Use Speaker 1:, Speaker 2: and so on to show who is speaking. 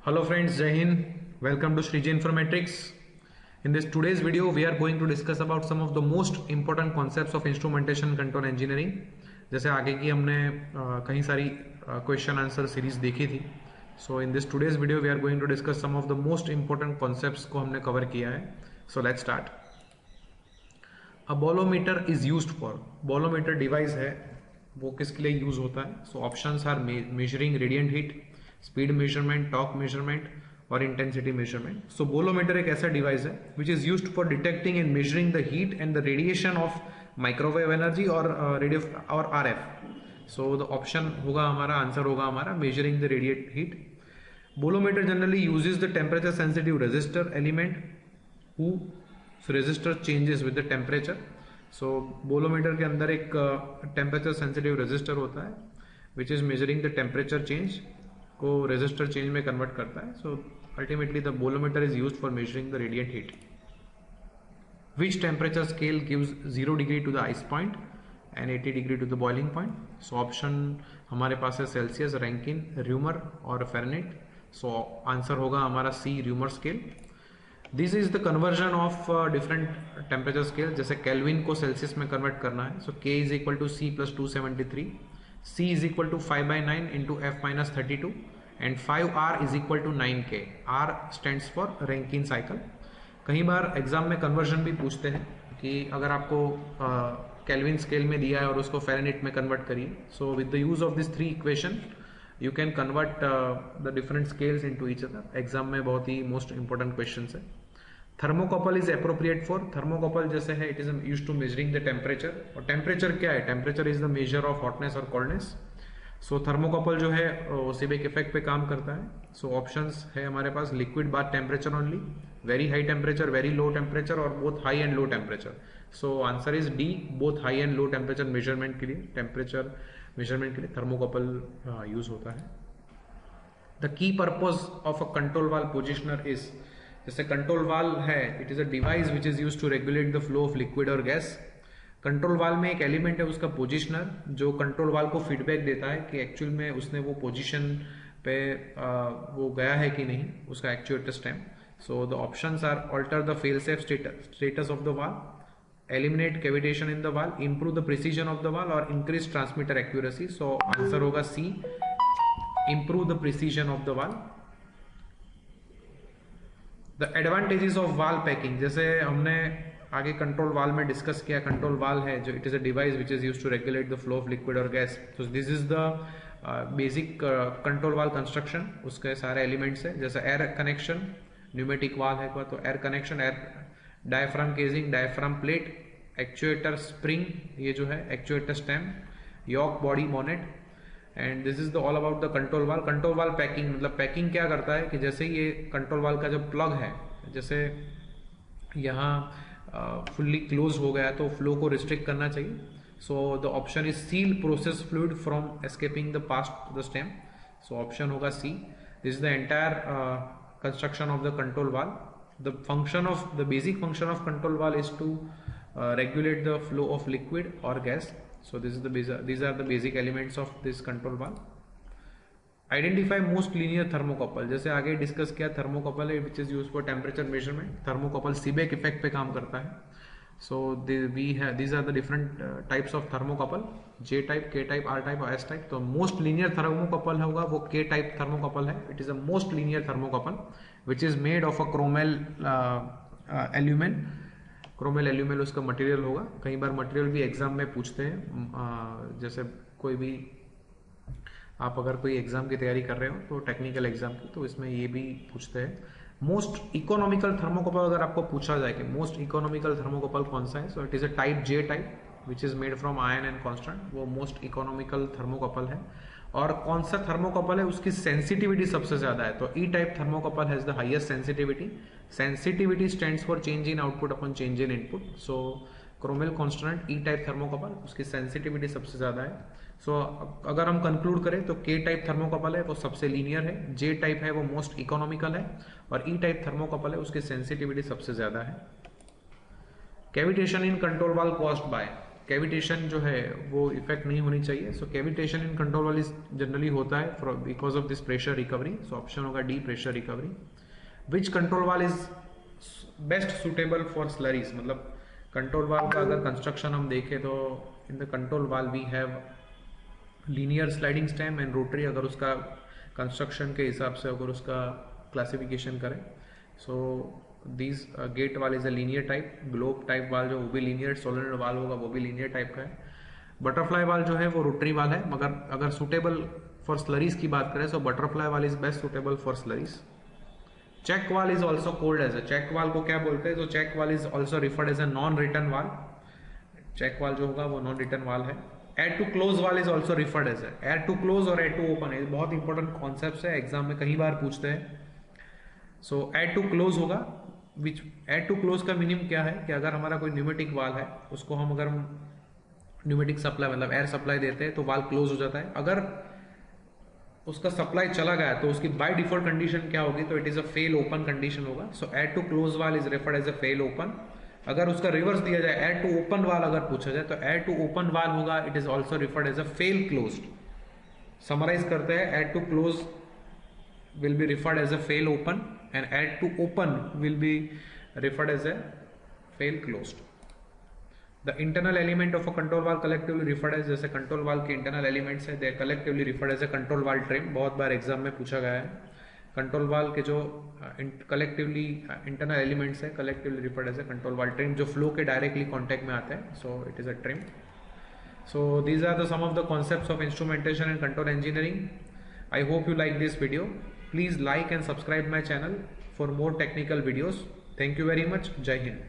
Speaker 1: Hello friends, Jai Hind. Welcome to Shriji Informatics. In this today's video, we are going to discuss about some of the most important concepts of instrumentation control engineering. जैसे आगे की हमने कई सारी question answer series देखी थी. So in this today's video, we are going to discuss some of the most important concepts को हमने कवर किया है. So let's start. A bolometer is used for. Bolometer device है, वो किसके लिए यूज होता है? So options are measuring radiant heat, speed measurement, torque measurement और इंटेंसिटी मेजरमेंट. सो बोलोमीटर एक ऐसा डिवाइस है which is used for detecting and measuring the heat and the radiation of microwave energy और radio और RF. So the option होगा हमारा, answer होगा हमारा measuring the radiate heat. Bolometer generally uses the temperature sensitive register element who register changes with the temperature. So bolometer के अंदर एक temperature sensitive resistor होता है which is measuring the temperature change को रेजिस्टर चेंज में convert करता है. So ultimately the bolometer is used for measuring the radiant heat. Which temperature scale gives 0 degree to the ice point and 80 degree to the boiling point. So option हमारे पास है Celsius, Rankine, Reaumur और Fahrenheit. So answer होगा हमारा C, Reaumur scale. This is the conversion of different temperature scale. जैसे kelvin को Celsius में convert करना है. So K is equal to C plus 273. C is equal to 5/9 into F minus 32 and 5R is equal to 9K. R stands for Rankine cycle. कई बार exam में conversion भी पूछते हैं कि अगर आपको केल्विन स्केल में दिया है और उसको फ़ारेनहाइट में कन्वर्ट करिए. So with the use of this 3 equation you can convert the different scales into each other. Exam में बहुत ही मोस्ट इंपॉर्टेंट क्वेश्चन है. Thermocouple is appropriate for. Thermocouple जैसे है it is used to measuring the temperature. और temperature क्या है? Temperature is the measure of hotness और कोल्डनेस. सो थर्मोकपल जो है सीबेक इफेक्ट पे काम करता है. सो ऑप्शंस है हमारे पास liquid bath temperature only, very high temperature, very low temperature और both high and low temperature. So answer is D, both high and low temperature measurement के लिए, टेम्परेचर मेजरमेंट के लिए थर्मोकपल यूज होता है. The key purpose of a control valve positioner is. जैसे control valve है, it is a device which is used to regulate the flow of liquid और gas. Control valve में एक element है उसका पोजिशनर, जो कंट्रोल वाल्व को feedback देता है कि एक्चुअल में उसने वो पोजीशन पे वो गया है कि नहीं, उसका actuator stem. So the options are alter the fail safe status of the valve, eliminate cavitation in the valve, improve the precision of the valve और increase transmitter accuracy. So answer होगा C, improve the precision of the valve. The advantages of valve packing. जैसे हमने आगे control valve में discuss किया, control valve है जो it is a device which is used to regulate the flow of liquid और gas. तो this is the basic control valve construction. उसके सारे एलिमेंट्स है. जैसे एयर कनेक्शन, न्यूमेटिक वाल्व है तो air connection, air diaphragm casing, diaphragm plate, actuator spring, ये जो है actuator stem, yoke body bonnet. And this is the all about the control valve. Control valve packing मतलब packing क्या करता है कि जैसे ये कंट्रोल वाल्व का जो प्लग है, जैसे यहाँ फुल्ली क्लोज हो गया तो फ्लो को रिस्ट्रिक्ट करना चाहिए. So the option is seal process fluid from escaping the past the stem. So option होगा C. This is the entire construction of the control valve. The function of the basic function of control valve is to regulate the flow of liquid or gas. So these are the basic elements of this control valve. Identify most linear thermocouple. जैसे आगे discuss किया, thermocouple है which is use for temperature measurement. Thermocouple Seebeck effect पे काम करता है. सो these are the different types of thermocouple, J type, K type, R type और S type. तो मोस्ट लीनियर थर्मोकपल होगा वो K टाइप थर्मोकपल है. It is a most linear thermocouple which is made of a chromel alumel. Chromel alumel उसका material होगा. कई बार material भी exam में पूछते हैं. जैसे कोई भी आप अगर कोई एग्जाम की तैयारी कर रहे हो तो टेक्निकल एग्जाम की, तो इसमें ये भी पूछते हैं. मोस्ट इकोनॉमिकल थर्मोकपल अगर आपको पूछा जाए कि मोस्ट इकोनॉमिकल थर्मोकपल कौन सा है, सो it is a type J type which is made from iron and constant. वो मोस्ट इकोनॉमिकल थर्मोकपल है. और कौन सा थर्मोकपल है उसकी सेंसिटिविटी सबसे ज्यादा है, तो E type thermocouple has the highest sensitivity. Sensitivity stands for change in output upon change in input. So chromel constant E type thermocouple, उसकी सेंसिटिविटी सबसे ज्यादा है. सो अगर हम कंक्लूड करें तो के टाइप थर्मोकपल है वो सबसे लीनियर है, जे टाइप है वो मोस्ट इकोनॉमिकल है और ई टाइप थर्मोकपल है उसकी सेंसिटिविटी सबसे ज्यादा है. Cavitation in control valve caused by. Cavitation जो है वो इफेक्ट नहीं होनी चाहिए. So cavitation in control valve is generally होता है because of this pressure recovery. So option होगा D, pressure recovery. Which control valve is best suitable for slurries. मतलब कंट्रोल वाल का अगर कंस्ट्रक्शन हम देखें तो in the control valve we have linear sliding stem and rotary. अगर उसका construction के हिसाब से अगर उसका क्लासिफिकेशन करें, so this gate valve is a linear type. Globe type valve जो वो भी लीनियर, सोलेनोइड वाल होगा वो भी लीनियर टाइप का है. बटरफ्लाई वाल जो है वो रोटरी वाल है. मगर अगर सुटेबल फॉर स्लरीज की बात करें तो butterfly valve is best suitable for slurries. Check valve is also called as a. Check valve को क्या बोलते हैं? तो check valve is also referred as a non return valve. Check valve जो होगा वो नॉन रिटर्न वाल है. Air to close valve is also referred as a. Air to close और एड टू ओपन है बहुत इंपॉर्टेंट कॉन्सेप्ट है, exam में कई बार पूछते हैं. सो एड टू क्लोज होगा. विच एड टू क्लोज का मीनिंग क्या है कि अगर हमारा कोई न्यूमेटिक वाल है उसको हम अगर न्यूमेटिक सप्लाई मतलब एयर सप्लाई देते हैं तो वाल क्लोज हो जाता है. अगर उसका सप्लाई चला गया तो उसकी बाय डिफॉल्ट कंडीशन क्या होगी? तो it is a fail open condition होगा. So air to close valve is referred as a fail open. अगर उसका रिवर्स दिया जाए, एड टू ओपन वाल अगर पूछा जाए तो एड टू ओपन वाल होगा, it is also referred as a fail closed. Summarize करते हैं, add to close will be referred as a fail open and add to open will be referred as a fail closed. The internal element of a control valve collectively referred as, जैसे control valve के internal elements है, they collectively referred as a control valve trim. बहुत बार exam में पूछा गया है. Control valve के जो कलेक्टिवली इंटरनल एलिमेंट्स है collectively referred as a control valve trim, जो फ्लो के डायरेक्टली कॉन्टेक्ट में आते हैं. So it is a trim. So these are the some of the concepts of instrumentation and control engineering. I hope you like this video. Please like and subscribe my channel for more technical videos. Thank you very much. Jai Hind.